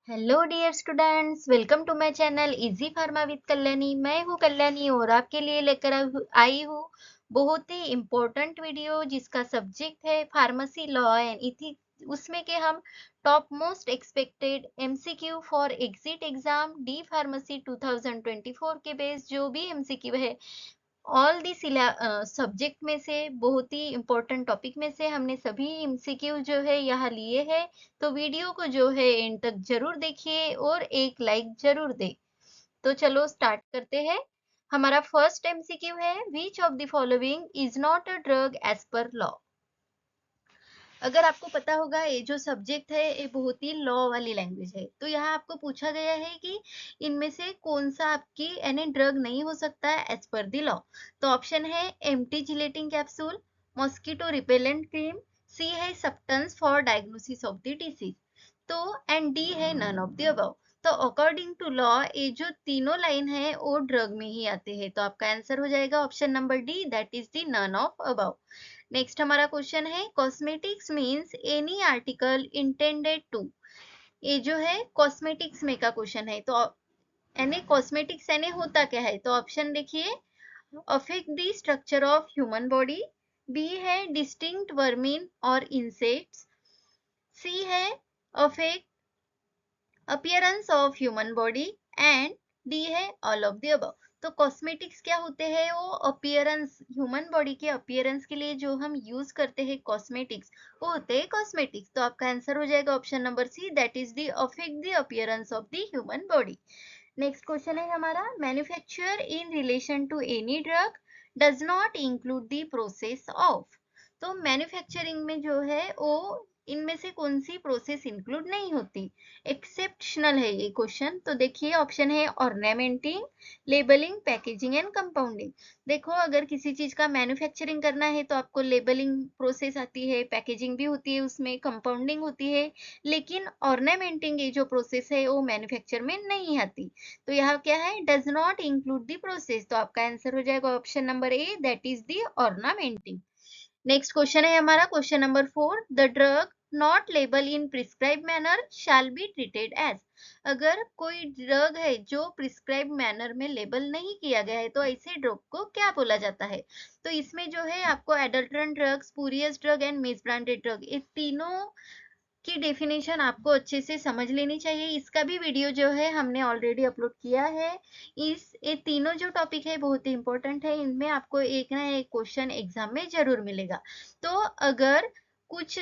Hello dear students, welcome to my channel easy pharma with Kalyani. मैं हूँ कल्याणी और आपके लिए लेकर आई हूँ बहुत ही इम्पोर्टेंट वीडियो जिसका सब्जेक्ट है फार्मेसी लॉ एंड इथिक्स। उसमें के हम top most expected MCQ for exit exam D pharmacy 2024 के बेस जो भी एमसीक्यू है ऑल दी सब्जेक्ट में से बहुत ही इम्पोर्टेंट टॉपिक में से हमने सभी एमसीक्यू जो है यहाँ लिए हैं। तो वीडियो को जो है एंड तक जरूर देखिए और एक लाइक जरूर दे। तो चलो स्टार्ट करते हैं। हमारा फर्स्ट एमसीक्यू है, which of the following is not a drug as per law. अगर आपको पता होगा ये जो सब्जेक्ट है ये बहुत ही लॉ वाली लैंग्वेज है, तो यहाँ आपको पूछा गया है कि इनमें से कौन सा आपकी यानी ड्रग नहीं हो सकता है एज पर द लॉ। तो ऑप्शन है empty gelatin capsule, mosquito repellent cream, C है substance for diagnosis of the disease, तो एंड डी है नन ऑफ द अबव। तो अकॉर्डिंग टू लॉ ये जो तीनों लाइन है वो ड्रग में ही आते हैं, तो आपका आंसर हो जाएगा option number D, that is the none of above. Next हमारा क्वेश्चन है, cosmetics means any article intended to. ये जो है कॉस्मेटिक्स में का क्वेश्चन है, तो यानी कॉस्मेटिक्स यानी होता क्या है। तो ऑप्शन देखिए, affect the structure of human body, B है डिस्टिंक्ट वर्मिन और इंसेक्ट्स, सी है affect appearance of human body and D है ऑल ऑफ द अबव। तो कॉस्मेटिक्स क्या होते हैं, वो अपीयरेंस ह्यूमन बॉडी के अपीयरेंस के लिए जो हम यूज करते हैं कॉस्मेटिक्स वो होते हैं कॉस्मेटिक्स। तो आपका आंसर हो जाएगा option number C, that is the affect the appearance of the human body. Next question है हमारा, manufacture in relation to any drug does not include the process of. तो मैन्युफैक्चरिंग में जो है वो इनमें से कौन सी प्रोसेस इंक्लूड नहीं होती। एक्सेप्शनल है ये क्वेश्चन। तो देखिए ऑप्शन है ऑर्नामेंटिंग, लेबलिंग, पैकेजिंग एंड कंपाउंडिंग। देखो अगर किसी चीज का मैन्युफैक्चरिंग करना है तो आपको लेबलिंग प्रोसेस आती है, पैकेजिंग भी होती है, उसमें कंपाउंडिंग होती है, लेकिन ऑर्नामेंटिंग ये जो प्रोसेस है वो मैन्युफैक्चर में नहीं आती। तो यहाँ क्या है, does not include the process. तो आपका आंसर हो जाएगा option number A, that is the ornamenting. Next question है हमारा question number 4, the drug not label in prescribe manner shall be treated as. अगर कोई ड्रग है जो प्रिस्क्राइब मैनर में लेबल नहीं किया गया है तो ऐसे ड्रग को क्या बोला जाता है। तो इसमें जो है आपको adulterant drug, spurious drug and misbranded drug, ये तीनों की डेफिनेशन आपको अच्छे से समझ लेनी चाहिए। इसका भी वीडियो जो है हमने ऑलरेडी अपलोड किया है। ये तीनों जो टॉपिक है बहुत ही इंपॉर्टेंट है, इनमें आपको एक ना एक क्वेश्चन एग्जाम में जरूर मिलेगा। तो अगर कुछ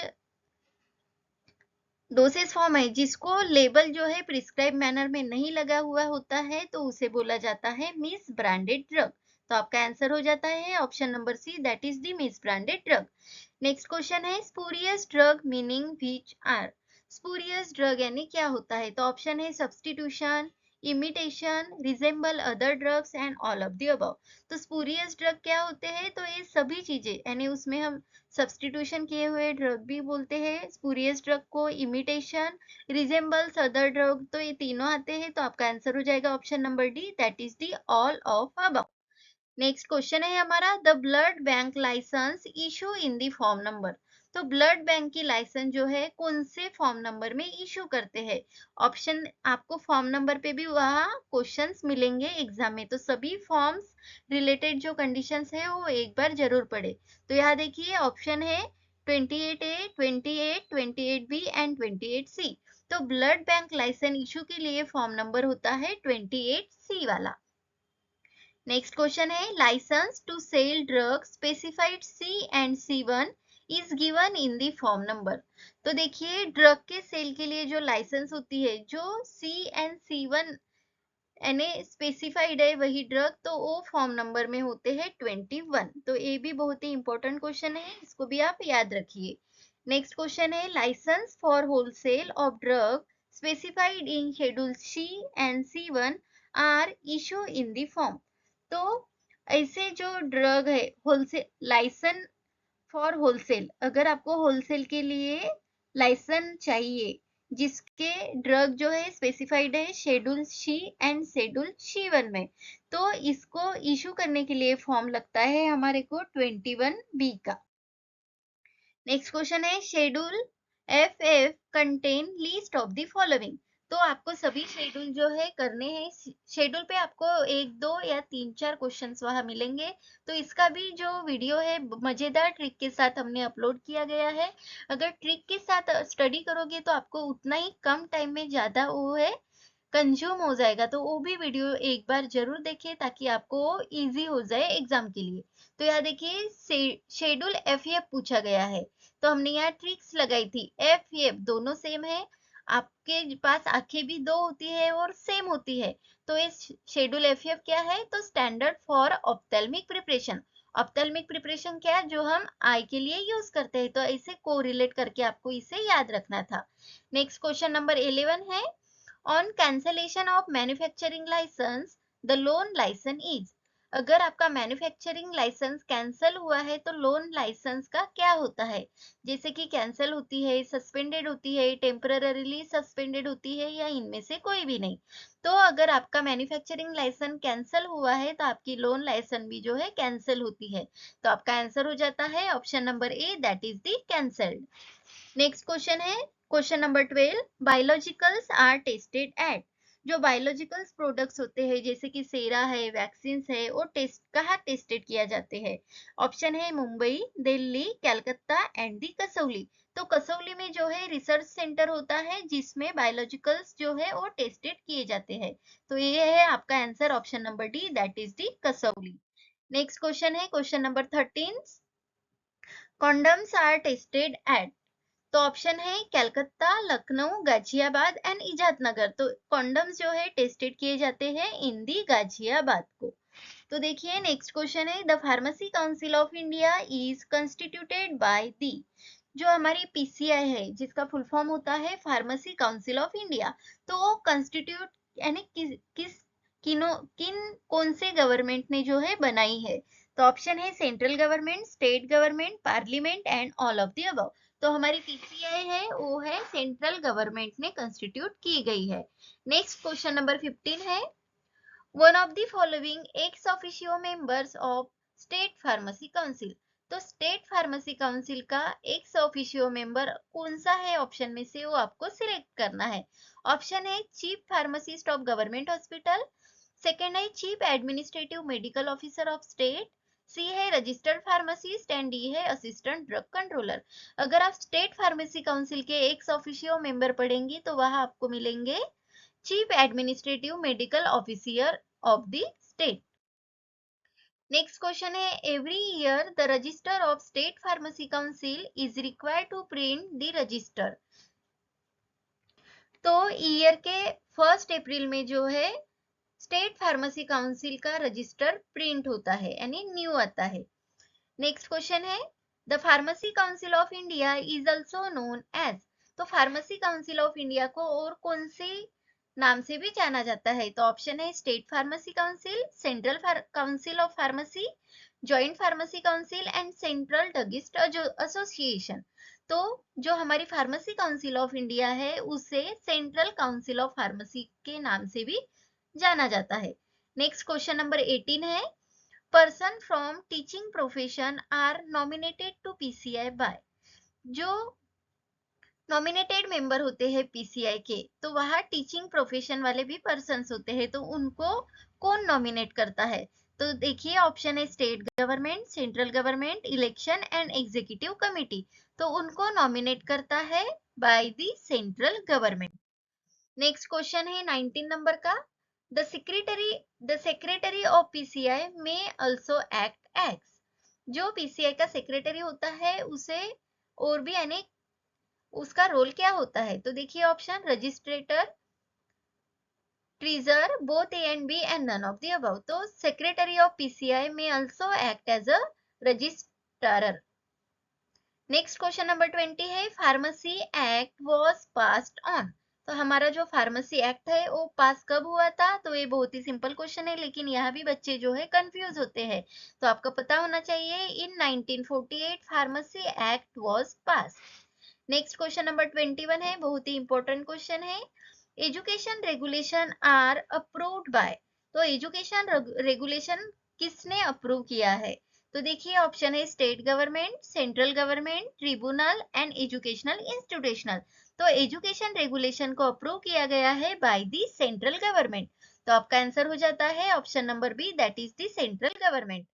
डोसेज फॉर्म है जिसको लेबल जो है प्रिस्क्राइब मैनर में नहीं लगा हुआ होता है तो उसे बोला जाता है मिस ब्रांडेड ड्रग। तो आपका आंसर हो जाता है option number C, that is the misbranded drug. Next question है, spurious drug meaning which are. Spurious drug यानी क्या होता है। तो ऑप्शन है substitution, imitation, resemble other drugs and all of the above. तो स्पूरियस ड्रग क्या होते हैं, तो ये सभी चीजें यानी उसमें हम सब्स्टिट्यूशन किए हुए ड्रग भी बोलते हैं स्पूरियस ड्रग को, इमिटेशन, रिजेंबल्स अदर ड्रग, तो ये तीनों आते हैं। तो आपका आंसर हो जाएगा option number D, that is the all of above. Next question है हमारा, the blood bank licence issue in the form number. तो ब्लड बैंक की लाइसेंस जो है कौन से फॉर्म नंबर में इशू करते हैं। ऑप्शन आपको फॉर्म नंबर पे भी वहाँ क्वेश्चंस मिलेंगे एग्जाम में, तो सभी फॉर्म्स रिलेटेड जो कंडीशंस है वो एक बार जरूर पढ़े। तो यहाँ देखिए ऑप्शन है 28A, 28, 28B एंड 28C। तो ब्लड बैंक लाइसेंस इशू के लिए फॉर्म नंबर होता है 28C वाला। नेक्स्ट क्वेश्चन है, licence to sell drug specified C and C1 is given in the form number. तो देखिए ड्रग के सेल के लिए जो लाइसेंस होती है जो C एंड C1 यानी स्पेसिफाइड है वही ड्रग, तो वो फॉर्म नंबर में होते हैं 21। तो ये भी बहुत ही इंपॉर्टेंट क्वेश्चन है, इसको भी आप याद रखिए। नेक्स्ट क्वेश्चन है, licence for wholesale of drug specified in schedule C and C1 are issue in the form. तो ऐसे जो ड्रग है होलसेल लाइसेंस फॉर होलसेल, अगर आपको होलसेल के लिए लाइसेंस चाहिए जिसके ड्रग जो है स्पेसिफाइड है schedule C and schedule C1 में, तो इसको इशू करने के लिए फॉर्म लगता है हमारे को 21B का। नेक्स्ट क्वेश्चन है, schedule FF contain list of the following. तो आपको सभी शेड्यूल जो है करने हैं। शेड्यूल पे आपको 1, 2 या 3, 4 क्वेश्चंस वहां मिलेंगे। तो इसका भी जो वीडियो है मजेदार ट्रिक के साथ हमने अपलोड किया गया है। अगर ट्रिक के साथ स्टडी करोगे तो आपको उतना ही कम टाइम में ज्यादा वो है कंज्यूम हो जाएगा। तो वो भी वीडियो एक बार जरूर देखिए ताकि आपको इजी हो जाए एग्जाम के लिए। तो यहाँ देखिए शेड्यूल एफ पूछा गया है। तो हमने यहाँ ट्रिक्स लगाई थी। एफ दोनों सेम है। आपके पास आंखें भी दो होती है और सेम होती है। तो इस शेड्यूल एफ क्या है? तो standard for ophthalmic preparation. Ophthalmic preparation क्या है? जो हम आई के लिए यूज करते हैं। तो ऐसे कोरिलेट करके आपको इसे याद रखना था। नेक्स्ट क्वेश्चन नंबर 11 है, on cancellation of manufacturing licence the loan licence is. अगर आपका मैन्युफैक्चरिंग लाइसेंस कैंसल हुआ है तो लोन लाइसेंस का क्या होता है? जैसे कि कैंसल होती है, सस्पेंडेड होती है, टेम्पररीली सस्पेंडेड होती है, या इनमें से कोई भी नहीं। तो अगर आपका मैन्युफैक्चरिंग लाइसेंस कैंसल हुआ है तो आपकी लोन लाइसेंस भी जो है कैंसल होती है। तो आपका आंसर हो जाता है option number A, that is the cancelled. Next question है question number 12, biologicals are tested at. जो बायोलॉजिकल्स प्रोडक्ट्स होते हैं जैसे कि सेरा है, वैक्सीन है, वो टेस्ट कहाँ टेस्टेड किया जाते हैं? ऑप्शन है मुंबई, दिल्ली, कलकत्ता एंड दी कसौली। तो कसौली में जो है रिसर्च सेंटर होता है जिसमें बायोलॉजिकल्स जो है वो टेस्टेड किए जाते हैं। तो ये है आपका answer option number D, that is the Kasauli. Next question है question number 13, condoms are tested at. तो ऑप्शन है कलकत्ता, लखनऊ, गाजियाबाद एंड इजाद नगर। तो कॉन्डम्स जो है टेस्टेड किए जाते हैं इन दी गाजियाबाद को। तो देखिए नेक्स्ट क्वेश्चन है, the pharmacy council of India is constituted by the. जो हमारी पीसीआई है जिसका फुल फॉर्म होता है फार्मेसी काउंसिल ऑफ इंडिया। तो वो कंस्टिट्यूट यानी किस किन कौन से गवर्नमेंट ने जो है बनाई है? तो ऑप्शन है central government, state government, parliament and all of the above. तो हमारी पीसीआई है वो है सेंट्रल गवर्नमेंट ने कंस्टिट्यूट की गई है। नेक्स्ट क्वेश्चन नंबर 15 है, one of the following ex officio members of state pharmacy council. तो स्टेट फार्मेसी काउंसिल का एक्स ऑफिशियो मेंबर कौन सा है? ऑप्शन में से वो आपको सिलेक्ट करना है। ऑप्शन है chief pharmacist of government hospital, second है chief administrative medical officer of state, C है रजिस्टर्ड फार्मासिस्ट एंड डी है असिस्टेंट ड्रग कंट्रोलर। अगर आप स्टेट फार्मेसी काउंसिल के एक्स ऑफिशियो मेंबर पढ़ेंगे तो वहां आपको मिलेंगे chief administrative medical officer of the state. Next question है, every year the register of state pharmacy council is required to print the register. तो ईयर के 1 अप्रैल में जो है स्टेट फार्मेसी काउंसिल का रजिस्टर प्रिंट होता है यानी न्यू आता है। नेक्स्ट क्वेश्चन है, the pharmacy council of India is also known as. तो फार्मेसी काउंसिल ऑफ इंडिया को और कौन से नाम से भी जाना जाता है? तो ऑप्शन है state pharmacy council, central council of pharmacy, joint pharmacy council and central druggist association. तो जो हमारी फार्मेसी काउंसिल ऑफ इंडिया है उसे सेंट्रल काउंसिल ऑफ फार्मेसी के नाम से भी जाना जाता है। नेक्स्ट क्वेश्चन नंबर 18 है, person from teaching profession are nominated to PCI by. जो नॉमिनेटेड मेंबर होते हैं पीसीआई के तो वहां टीचिंग प्रोफेशन वाले भी पर्सन्स होते हैं। तो उनको कौन नॉमिनेट करता है? तो देखिए ऑप्शन है state government, central government, election and executive committee. तो उनको नॉमिनेट करता है by the central government. Next question है 19 नंबर का, द सेक्रेटरी ऑफ पीसीआई में आल्सो एक्ट एक्स। जो पीसीआई का सेक्रेटरी होता है उसे और भी अनेक उसका रोल क्या होता है? तो देखिए option registrar, treasurer, both A and B and none of the above. तो सेक्रेटरी ऑफ पीसीआई में also act as a registrar. Next question number 20 है, pharmacy act was passed on. तो हमारा जो फार्मेसी एक्ट है वो पास कब हुआ था? तो ये बहुत ही सिंपल क्वेश्चन है लेकिन यहाँ भी बच्चे जो है कंफ्यूज होते हैं। तो आपको पता होना चाहिए in 1948 pharmacy act was pass. Next question number 21 है, बहुत ही इंपॉर्टेंट क्वेश्चन है, education regulation are approved by. तो एजुकेशन रेगुलेशन किसने अप्रूव किया है? तो देखिए ऑप्शन है state government, central government, tribunal and educational institutional. तो एजुकेशन रेगुलेशन को अप्रूव किया गया है बाय द सेंट्रल गवर्नमेंट। तो आपका आंसर हो जाता है option number B, that is the central government.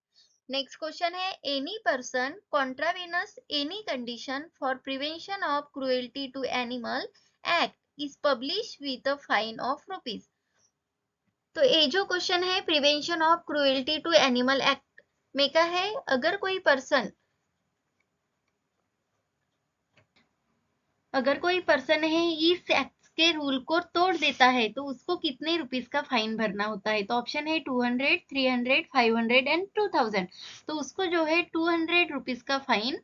Next question है, any person contravenes any condition for prevention of cruelty to animal act is publish with a fine of rupees. तो ये जो question है prevention of cruelty to animal act में का है, अगर कोई पर्सन है इस एक्ट के रूल को तोड़ देता है तो उसको कितने रुपीस का फाइन भरना होता है। तो ऑप्शन है 200, 300, 500 एंड 2000। तो उसको जो है 200 रुपीस का फाइन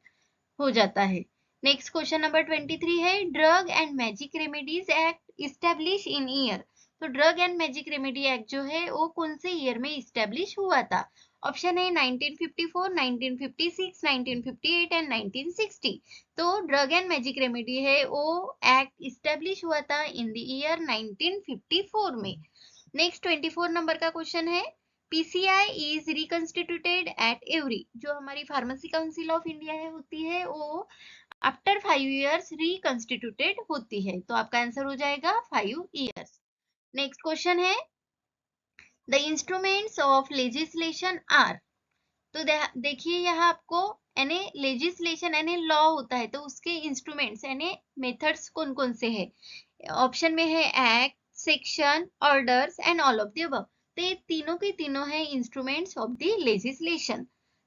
हो जाता है। नेक्स्ट क्वेश्चन नंबर 23 है, drug and magic remedies act establish in year. तो drug and magic remedy act जो है वो कौन से ईयर में इस्टेब्लिश हुआ था। ऑप्शन है 1954, 1956, 1958 एंड 1960। तो ड्रग एंड मैजिक रेमेडी है वो एक्ट इस्टेब्लिश हुआ था इन द ईयर 1954 में। नेक्स्ट 24 नंबर का क्वेश्चन है, पीसीआई इज रिकंस्टिट्यूटेड एट एवरी। जो हमारी फार्मेसी काउंसिल ऑफ इंडिया है होती है वो आफ्टर 5 इयर्स रिकंस्टिट्यूटेड होती है। तो आपका आंसर हो जाएगा 5 इयर्स। नेक्स्ट क्वेश्चन है, the instruments of legislation are. तो देखिए यहाँ आपको यानी लेजिस्लेशन यानी लॉ होता है तो उसके इंस्ट्रूमेंट्स यानी मेथड्स कौन कौन से है। ऑप्शन में है act, section, orders and all of the above. तो ये तीनों के तीनों है इंस्ट्रूमेंट्स ऑफ द लेजिस्लेशन।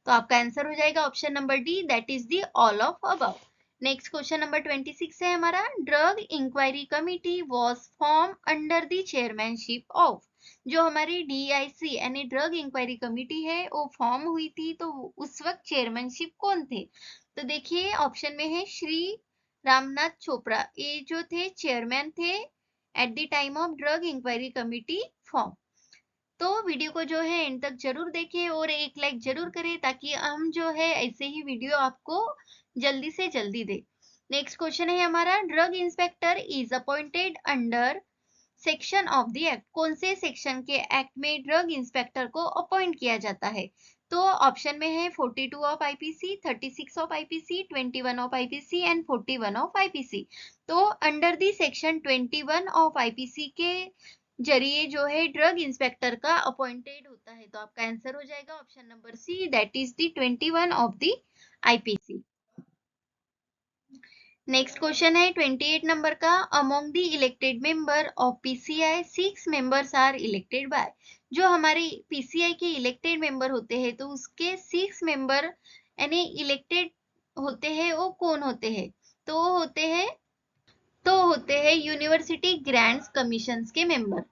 तो आपका आंसर हो जाएगा option number D, that is the all of above. Next question number 26 है हमारा, drug inquiry committee was form under the chairmanship of. जो हमारी डीआईसी यानी ड्रग इंक्वायरी कमेटी है वो फॉर्म हुई थी तो उस वक्त चेयरमैनशिप कौन थे। तो देखिए ऑप्शन में है श्री रामनाथ चोपड़ा, ये जो थे चेयरमैन थे at the time of drug inquiry committee form. तो वीडियो को जो है एंड तक जरूर देखें और एक लाइक जरूर करें ताकि हम जो है ऐसे ही वीडियो आपको जल्दी से जल्दी दे। नेक्स्ट क्वेश्चन है हमारा, drug inspector is appointed under section of the act. कौन से सेक्शन के एक्ट में ड्रग इंस्पेक्टर को अपॉइंट किया जाता है। तो ऑप्शन में है 42 of IPC, 36 of IPC, 21 of IPC and 41 of IPC. तो under the section 21 of IPC के जरिए जो है ड्रग इंस्पेक्टर का अपॉइंटेड होता है। तो आपका आंसर हो जाएगा option number C, that is the 21 of the IPC. Next question है 28 नंबर का, among the elected member of PCI 6 members are elected by. जो हमारे पीसीआई के इलेक्टेड मेंबर होते हैं तो उसके 6 मेंबर यानी इलेक्टेड होते हैं वो कौन होते हैं। तो होते हैं यूनिवर्सिटी ग्रांट्स कमीशन के मेंबर।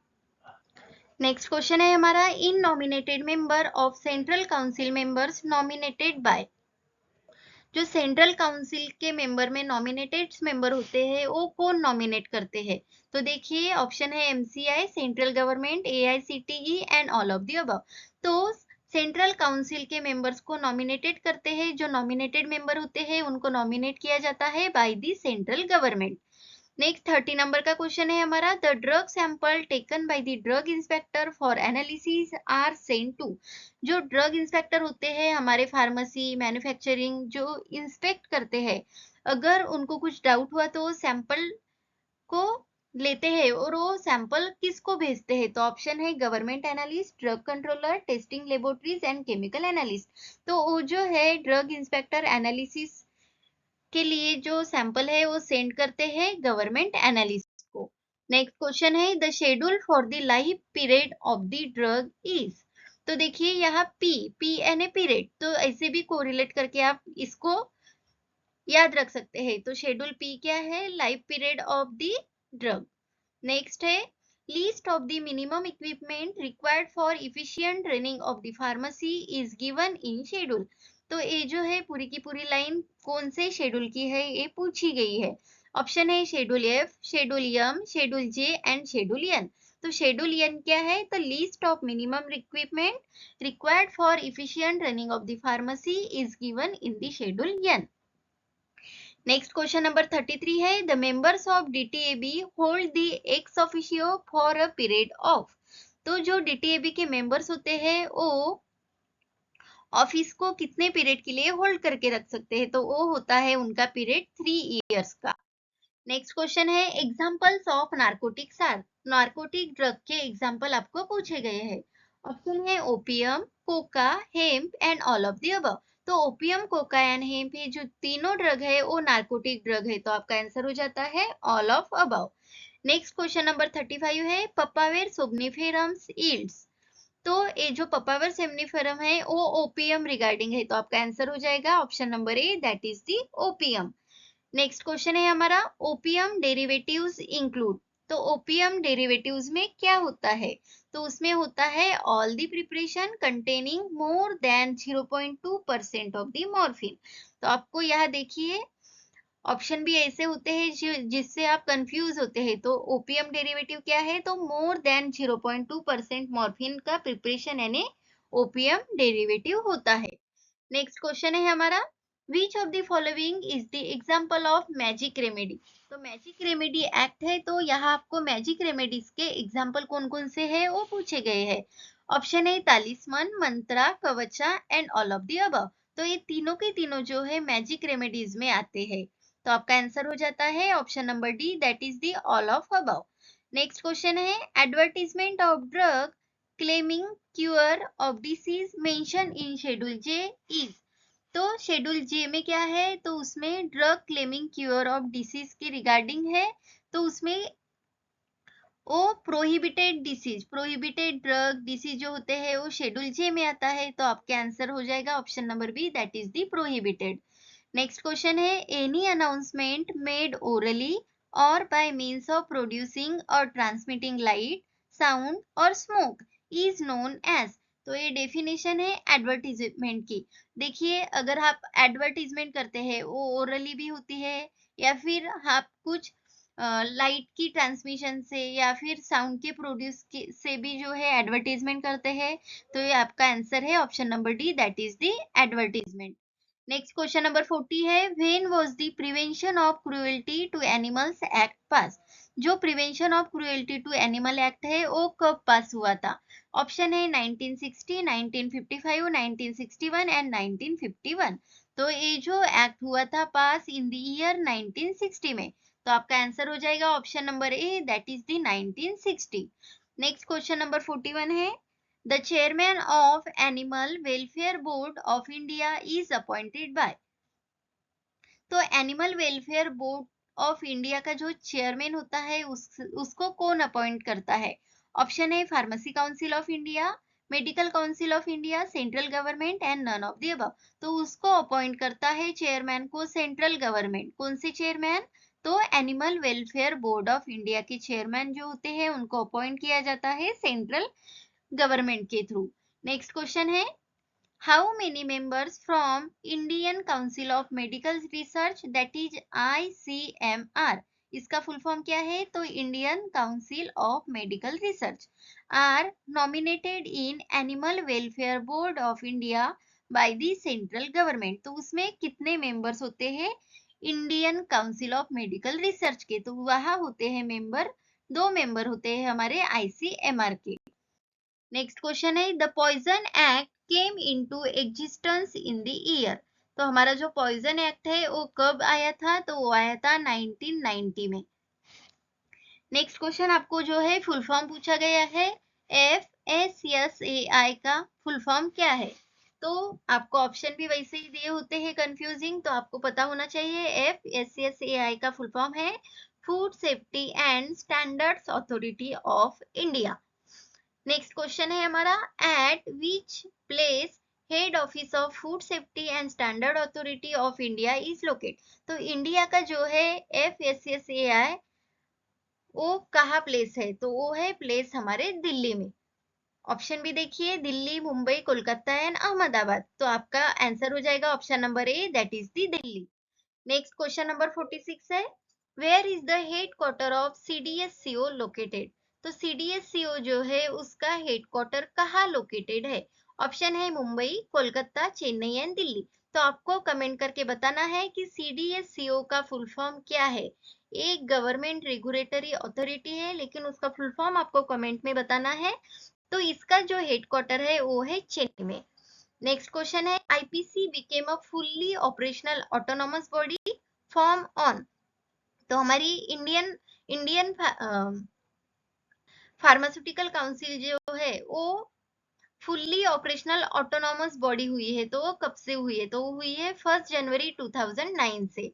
नेक्स्ट क्वेश्चन है हमारा, in nominated member of central council members nominated by. जो सेंट्रल काउंसिल के मेंबर में नॉमिनेटेड मेंबर होते हैं वो कौन नॉमिनेट करते हैं। तो देखिए ऑप्शन है MCI, central government, AICTE and all of the above. तो सेंट्रल काउंसिल के मेंबर्स को नॉमिनेटेड करते हैं, जो नॉमिनेटेड मेंबर होते हैं उनको नॉमिनेट किया जाता है by the central government. Next 30 number का क्वेश्चन है हमारा, the drug sample taken by the drug inspector for analysis are sent to. जो ड्रग इंस्पेक्टर होते हैं हमारे फार्मेसी मैन्युफैक्चरिंग जो इंस्पेक्ट करते हैं, अगर उनको कुछ डाउट हुआ तो सैंपल को लेते हैं और वो सैंपल किसको भेजते हैं। तो ऑप्शन है government analyst, drug controller, testing laboratories and chemical analyst. तो वो जो है ड्रग इंस्पेक्टर एनालिसिस के लिए जो सैंपल है वो सेंड करते हैं गवर्नमेंट एनालिस्ट को। नेक्स्ट क्वेश्चन है, the schedule for the life period of the drug is. तो देखिए यहाँ पी यानी पीरियड, तो ऐसे भी कोरिलेट करके आप इसको याद रख सकते हैं। तो शेड्यूल पी क्या है, life period of the drug. Next है, list of the minimum equipment required for efficient running of the pharmacy is given in schedule. तो ये जो है पूरी की पूरी लाइन कौन से शेड्यूल की है ये पूछी गई है। ऑप्शन है schedule F, schedule M, schedule J and schedule N. तो शेड्यूल एन क्या है, तो list of minimum equipment required for efficient running of the pharmacy is given in the schedule N. Next question number 33 है, the members of DTAB hold the ex officio for a period of. तो जो डीटीएबी के members होते हैं वो office को कितने period के लिए होल्ड करके रख सकते हैं। तो वो होता है उनका पीरियड 3 इयर्स का। नेक्स्ट क्वेश्चन है examples of narcotics are. Narcotic drug के एग्जांपल आपको पूछे गए हैं। ऑप्शन है opium, coca, hemp and all of the above. तो ओपियम, कोका एंड हेम्प ये जो तीनों ड्रग है वो नार्कोटिक ड्रग है, तो आपका आंसर हो जाता है all of above. Next question number 35 है पपावेर सोम्निफेरम्स यील्ड्स। तो ये जो पपावर सेमनीफेरम है वो ओपियम रिगार्डिंग है, तो आपका आंसर हो जाएगा option number A, that is the opium. Next question है हमारा ओपियम डेरिवेटिव्स इंक्लूड। तो ओपियम डेरिवेटिव्स में क्या होता है? तो उसमें होता है all the preparation containing more than 0.2% of the morphine. तो आपको यहाँ देखिए ऑप्शन भी ऐसे होते हैं जिससे आप कंफ्यूज होते हैं। तो ओपियम डेरिवेटिव क्या है? तो मोर देन 0.2% मॉर्फिन का प्रिपरेशन यानी ओपियम डेरिवेटिव होता है। नेक्स्ट क्वेश्चन है हमारा which of the following is the example of magic remedy. तो मैजिक रेमेडी एक्ट है, तो यहाँ आपको मैजिक रेमेडीज के एग्जांपल कौन कौन से हैं वो पूछे गए हैं। ऑप्शन है talisman, mantra, kavacha and all of the above. तो ये तीनों के तीनों जो है मैजिक रेमेडीज में आते हैं, तो आपका आंसर हो जाता है option number D, that is the all of above. Next question है advertisement of drug claiming cure of disease mention in schedule J is. तो शेड्यूल जे में क्या है? तो उसमें drug claiming cure of disease की रिगार्डिंग है, तो उसमें वो prohibited disease, prohibited drug disease जो होते हैं वो शेड्यूल जे में आता है, तो आपके आंसर हो जाएगा option number B, that is the prohibited. Next question है any announcement made orally or by means of producing or transmitting light, sound or smoke is known as. तो ये डेफिनेशन है एडवर्टीजमेंट की। देखिए अगर आप एडवर्टीजमेंट करते हैं वो ओरली भी होती है या फिर आप कुछ लाइट की ट्रांसमिशन से या फिर साउंड के प्रोड्यूस से भी जो है एडवर्टीजमेंट करते हैं, तो ये आपका आंसर है option number D, that is the advertisement. Next question number 40 है when was the prevention of cruelty to animals act pass. जो prevention of cruelty to animal act है वो कब पास हुआ था? ऑप्शन है 1960, 1955, 1961 एंड 1951। तो ये जो एक्ट हुआ था पास इन द ईयर 1960 में, तो आपका आंसर हो जाएगा option number A, that is the 1960। Next question number 41 है the chairman of animal welfare board of India is appointed by. तो animal welfare board of India का जो चेयरमैन होता है उसको कौन अपॉइंट करता है? ऑप्शन है pharmacy council of India, medical council of India, central government and none of the above. तो उसको अपॉइंट करता है चेयरमैन को सेंट्रल गवर्नमेंट। कौन से चेयरमैन? तो animal welfare board of India के चेयरमैन जो होते हैं उनको अपॉइंट किया जाता है सेंट्रल गवर्नमेंट के थ्रू। नेक्स्ट क्वेश्चन है how many members from Indian council of medical research that is ICMR। इसका फुल फॉर्म क्या है? तो Indian council of medical research are nominated in animal welfare board of India by the central government. तो उसमें कितने members होते हैं Indian council of medical research के? तो वहां होते हैं मेंबर, दो मेंबर होते हैं हमारे ICMR के। नेक्स्ट क्वेश्चन है the poison act came into existence in the year. तो हमारा जो पॉइजन एक्ट है वो कब आया था? तो वो आया था 1990 में। नेक्स्ट क्वेश्चन आपको जो है फुल फॉर्म पूछा गया है FSSAI का फुल फॉर्म क्या है? तो आपको ऑप्शन भी वैसे ही दिए होते हैं कंफ्यूजिंग, तो आपको पता होना चाहिए FSSAI का फुल फॉर्म है food safety and standards authority of India. Next question है हमारा eight which place head office of food safety and standard authority of India is locate. तो इंडिया का जो है FSSAI वो कहाँ प्लेस है? तो वो है प्लेस हमारे दिल्ली में। ऑप्शन भी देखिए दिल्ली, मुंबई, कोलकाता एंड अहमदाबाद। तो आपका आंसर हो जाएगा option number A, that is the Delhi. Next question number 46 है where is the head quarter of CDSCO located. तो CDSCO जो है उसका हेड क्वार्टर कहाँ लोकेटेड है? ऑप्शन है मुंबई, कोलकाता, चेन्नई एंड दिल्ली। तो आपको कमेंट करके बताना है कि CDSCO का फुल फॉर्म क्या है। एक गवर्नमेंट रेगुलेटरी अथॉरिटी है, लेकिन उसका फुल फॉर्म आपको कमेंट में बताना है। तो इसका जो हेड क्वार्टर है वो है चेन्नई में। नेक्स्ट क्वेश्चन है IPC became a fully operational autonomous body form on। तो हमारी इंडियन इंडियन फार्मास्यूटिकल काउंसिल जो है वो फुल्ली ऑपरेशनल ऑटोनॉमस बॉडी हुई है, तो वो कब से हुई है? तो वो हुई है 1 जनवरी 2009 से।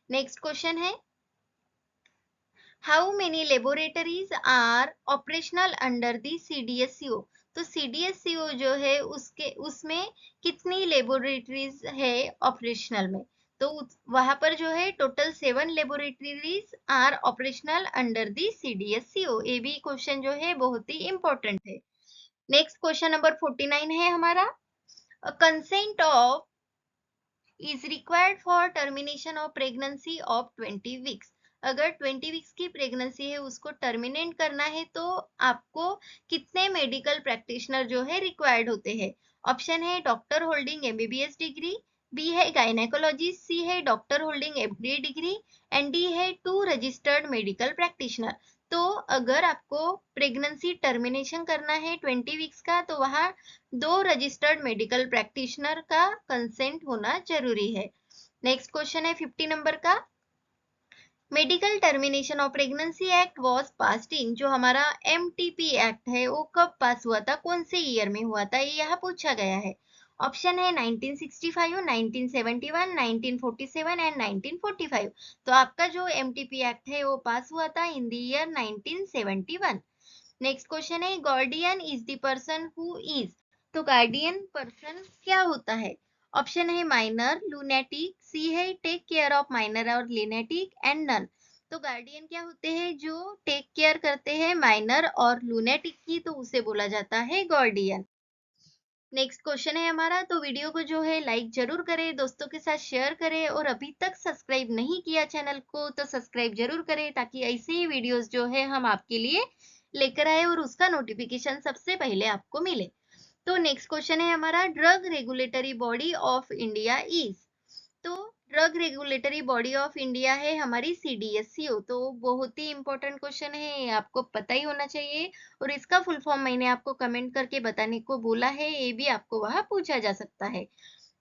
नेक्स्ट क्वेश्चन है, how many laboratories are operational under the CDSCO? तो CDSCO जो है उसमें कितनी लेबोरेटरीज है ऑपरेशनल में? तो वहां पर जो है total 7 laboratories are operational under the CDSCO। ये भी क्वेश्चन जो है बहुत ही इंपॉर्टेंट है। नेक्स्ट क्वेश्चन नंबर 49 है हमारा, consent of is required for termination of pregnancy of 20 weeks। अगर 20 वीक्स की प्रेगनेंसी है उसको टर्मिनेट करना है तो आपको कितने मेडिकल प्रैक्टिशनर जो है रिक्वायर्ड होते हैं? ऑप्शन है doctor holding MBBS degree, B है गायनेकोलॉजिस्ट, सी है doctor holding MD degree and D है 2 रजिस्टर्ड मेडिकल प्रैक्टिशनर। तो अगर आपको प्रेगनेंसी टर्मिनेशन करना है 20 वीक्स का तो वहां 2 रजिस्टर्ड मेडिकल प्रैक्टिशनर का कंसेंट होना जरूरी है। नेक्स्ट क्वेश्चन है 50 नंबर का, medical termination of pregnancy act was passed in, जो हमारा MTP एक्ट है वो कब पास हुआ था, कौन से ईयर में हुआ था, ये यहाँ पूछा गया है। ऑप्शन है 1965, 1971, 1947 एंड 1945। तो आपका जो MTP एक्ट है वो पास हुआ था in the year 1971। Next question है, guardian is the person who is, तो गार्डियन पर्सन क्या होता है? ऑप्शन है माइनर, लूनेटिक, सी है टेक केयर ऑफ माइनर और लूनेटिक एंड नन। तो गार्डियन क्या होते हैं? जो टेक केयर करते हैं माइनर और लूनेटिक की, तो उसे बोला जाता है गार्डियन। नेक्स्ट क्वेश्चन है हमारा, तो वीडियो को जो है लाइक जरूर करें, दोस्तों के साथ शेयर करें और अभी तक सब्सक्राइब नहीं किया चैनल को तो सब्सक्राइब जरूर करें ताकि ऐसे ही वीडियोस जो है हम आपके लिए लेकर आए और उसका नोटिफिकेशन सबसे पहले आपको मिले। तो नेक्स्ट क्वेश्चन है हमारा, drug regulatory body of India is, तो drug regulatory body of India है हमारी CDSCO। तो बहुत ही इंपॉर्टेंट क्वेश्चन है, आपको पता ही होना चाहिए और इसका फुल फॉर्म मैंने आपको कमेंट करके बताने को बोला है, ये भी आपको वहां पूछा जा सकता है।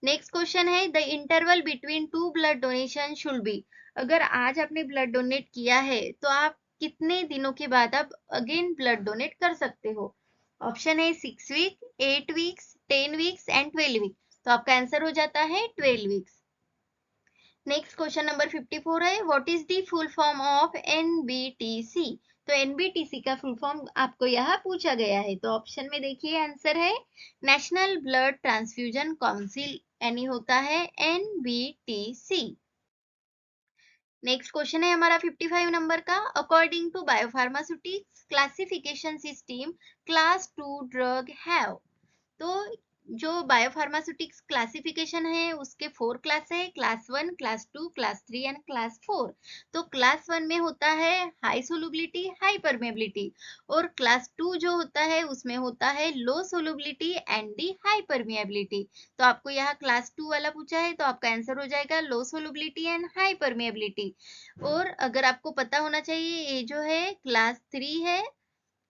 नेक्स्ट क्वेश्चन है, the interval between 2 blood donation should be, अगर आज आपने ब्लड डोनेट किया है तो आप कितने दिनों के बाद आप अगेन ब्लड डोनेट कर सकते हो? ऑप्शन है 6 week, 8 weeks, 10 weeks and 12 week. तो आपका आंसर हो जाता है 12 वीक्स। नेक्स्ट क्वेश्चन नंबर 54 है, what is the full form of NBTC? तो NBTC का फुल फॉर्म आपको यहाँ पूछा गया है, तो ऑप्शन में देखिए आंसर है नेशनल ब्लड ट्रांसफ्यूजन काउंसिल, यानी होता है NBTC। नेक्स्ट क्वेश्चन है हमारा 55 नंबर का, according to biopharmaceutics classification system class 2 drug have, तो जो बायोफार्मास्यूटिक्स क्लासिफिकेशन है उसके 4 क्लास है, class 1, class 2, class 3 and class 4। तो क्लास 1 में होता है हाई सोलुबिलिटी, हाई परमेबिलिटी, और क्लास 2 जो होता है उसमें होता है low solubility and the high permeability. तो आपको यहाँ क्लास 2 वाला पूछा है तो आपका आंसर हो जाएगा लो सोलुबिलिटी एंड हाई परमेबिलिटी। और अगर आपको पता होना चाहिए ये जो है क्लास 3 है,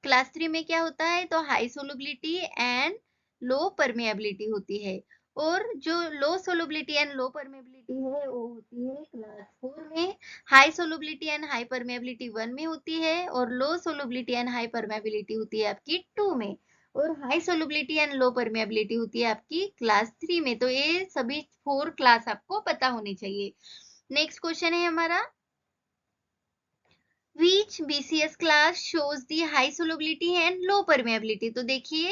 क्लास 3 में क्या होता है? तो high solubility and low permeability होती है, और जो लो सोलुबिलिटी एंड लो परमेबिलिटी है वो होती है क्लास 4 में, high solubility and high permeability 1 में होती है, और लो सोलुबिलिटी एंड हाई परमेबिलिटी होती है आपकी 2 में, और high solubility and low permeability होती है आपकी क्लास 3 में। तो ये सभी 4 क्लास आपको पता होनी चाहिए। नेक्स्ट क्वेश्चन है हमारा, Which BCS class shows the high solubility and low permeability? तो देखिए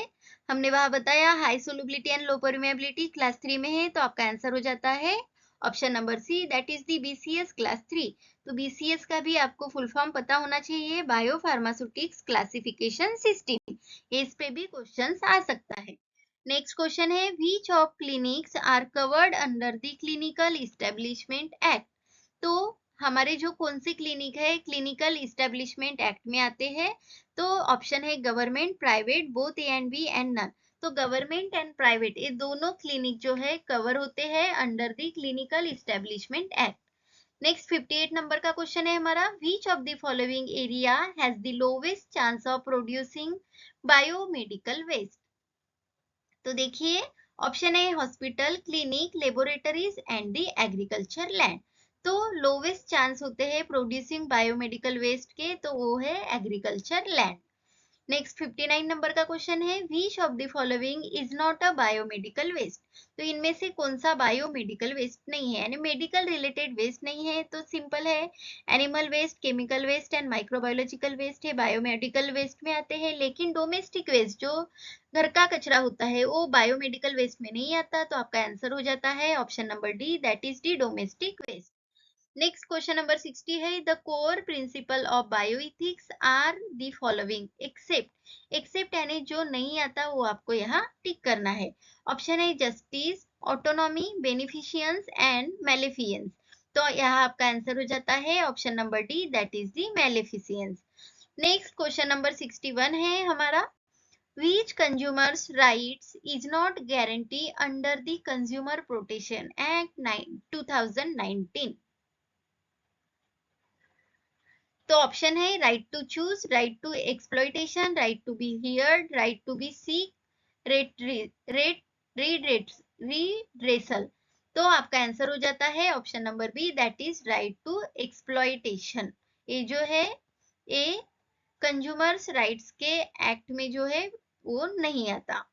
हमने वहां बताया high solubility and low permeability class 3 में है, तो आपका आंसर हो जाता है option number C, that is the BCS class 3। तो BCS का भी आपको फुल फॉर्म पता होना चाहिए, बायो फार्मास्यूटिक्स क्लासिफिकेशन सिस्टम, इस पे भी क्वेश्चन आ सकता है। नेक्स्ट क्वेश्चन है, which of clinics are covered under the clinical establishment act? तो हमारे जो कौन सी क्लिनिक है क्लिनिकल इस्टेब्लिशमेंट एक्ट में आते हैं? तो ऑप्शन है government, private, both A and B and none. तो गवर्नमेंट एंड प्राइवेट ये दोनों क्लिनिक जो है कवर होते हैं under the clinical establishment act. Next 58 number का क्वेश्चन है हमारा, which of the following area has the lowest chance of producing biomedical waste? तो देखिए ऑप्शन है hospital, clinic, laboratories and the agriculture land. तो लोवेस्ट चांस होते हैं producing biomedical waste के, तो वो है एग्रीकल्चर लैंड। नेक्स्ट 59 नंबर का क्वेश्चन है, which of the following is not a biomedical waste. तो इनमें से कौन सा बायोमेडिकल वेस्ट नहीं है, यानी मेडिकल रिलेटेड वेस्ट नहीं है। तो सिंपल है, animal waste, chemical waste and microbiological waste है बायोमेडिकल वेस्ट में आते हैं। लेकिन डोमेस्टिक वेस्ट जो घर का कचरा होता है वो बायोमेडिकल वेस्ट में नहीं आता। तो आपका आंसर हो जाता है option number D, that is the domestic waste. Next question number 60 है, the core principle of bioethics are the following except. Except यानी जो नहीं आता वो आपको यहाँ टिक करना है। ऑप्शन है justice, autonomy, beneficence and maleficence. तो यहाँ आपका आंसर हो जाता है option number D, that is the maleficence. Next question number 61 है हमारा, which consumers rights is not guaranteed under the Consumer Protection Act 2019। तो ऑप्शन है right to choose, right to exploitation, right to be heard, right to be seek, rate rate redressal. तो आपका answer हो जाता है option number B, that is right to exploitation. ये जो है ये कंज्यूमर्स राइट्स के एक्ट में जो है वो नहीं आता।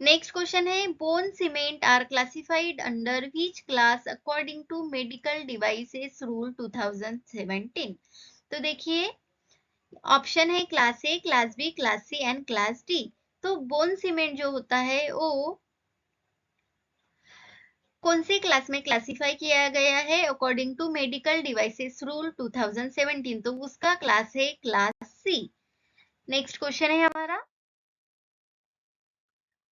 नेक्स्ट क्वेश्चन है, bone cement are classified under which class according to medical devices rule 2017। तो देखिए ऑप्शन है class A, class B, class C and class D. तो बोन सीमेंट जो होता है वो कौन सी क्लास में क्लासिफाई किया गया है according to medical devices rule 2017। तो उसका क्लास है क्लास सी। नेक्स्ट क्वेश्चन है हमारा,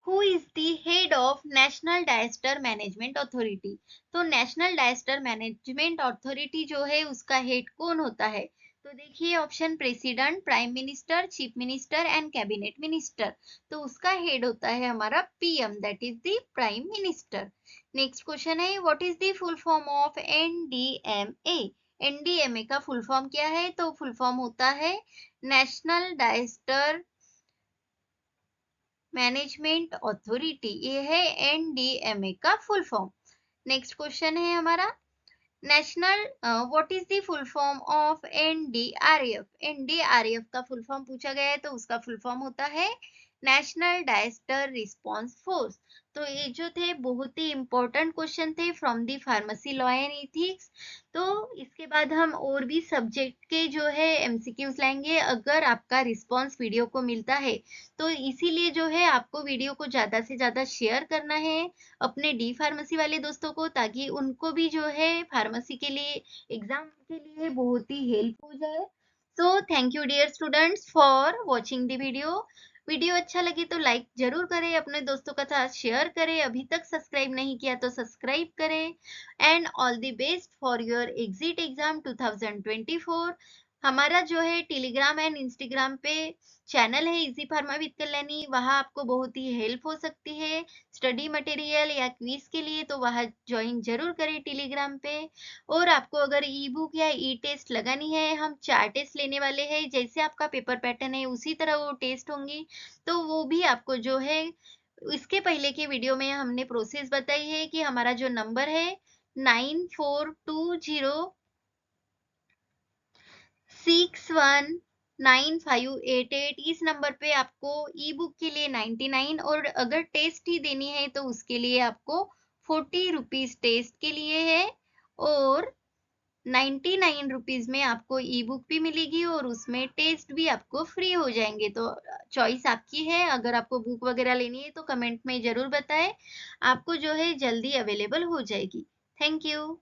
who is the head of national disaster management authority. तो नेशनल डायस्टर मैनेजमेंट अथॉरिटी जो है उसका हेड कौन होता है। तो देखिए option president, prime minister, chief minister and cabinet minister. तो उसका हेड होता है हमारा PM, that is the prime minister. Next question है, what is the full form of NDMA. NDMA का फुल फॉर्म क्या है। तो फुल फॉर्म होता है नेशनल डायस्टर मैनेजमेंट अथॉरिटी, ये है एनडीएमए का फुल फॉर्म। नेक्स्ट क्वेश्चन है हमारा, national what is the full form of NDRF. NDRF का फुल फॉर्म पूछा गया है, तो उसका फुल फॉर्म होता है नेशनल डायस्टर रिस्पांस फोर्स। तो ये जो थे बहुत ही इंपॉर्टेंट क्वेश्चन थे from the pharmacy law and ethics. तो इसके बाद हम और भी सब्जेक्ट के जो है एमसीक्यूज लाएंगे अगर आपका रिस्पांस वीडियो को मिलता है। तो इसीलिए जो है आपको वीडियो को ज्यादा से ज्यादा शेयर करना है अपने डी फार्मेसी वाले दोस्तों को, ताकि उनको भी जो है फार्मेसी के लिए एग्जाम के लिए बहुत ही हेल्प हो जाए। So thank you dear students for watching the video. Video अच्छा लगे तो लाइक जरूर करें, अपने दोस्तों के साथ शेयर करें, अभी तक सब्सक्राइब नहीं किया तो सब्सक्राइब करें। And all the best for your exit exam 2024। हमारा जो है टेलीग्राम एंड इंस्टाग्राम पे चैनल है इजी फार्मा विद कल्याणी, वहां आपको बहुत ही हेल्प हो सकती है स्टडी मटेरियल या क्विज के लिए, तो वहां ज्वाइन जरूर करें टेलीग्राम पे। और आपको अगर ई बुक या ई टेस्ट लगानी है, हम 4 टेस्ट लेने वाले हैं, जैसे आपका पेपर पैटर्न है उसी तरह वो टेस्ट होंगी। तो वो भी आपको जो है इसके पहले के वीडियो में हमने प्रोसेस बताई है कि हमारा जो नंबर है 9420619588, इस नंबर पे आपको ई बुक के लिए 99 और अगर टेस्ट ही देनी है तो उसके लिए आपको 40 रुपीज टेस्ट के लिए है, और 99 रुपीज में आपको ई बुक भी मिलेगी और उसमें टेस्ट भी आपको फ्री हो जाएंगे। तो चॉइस आपकी है, अगर आपको बुक वगैरह लेनी है तो कमेंट में जरूर बताएं, आपको जो है जल्दी अवेलेबल हो जाएगी। Thank you.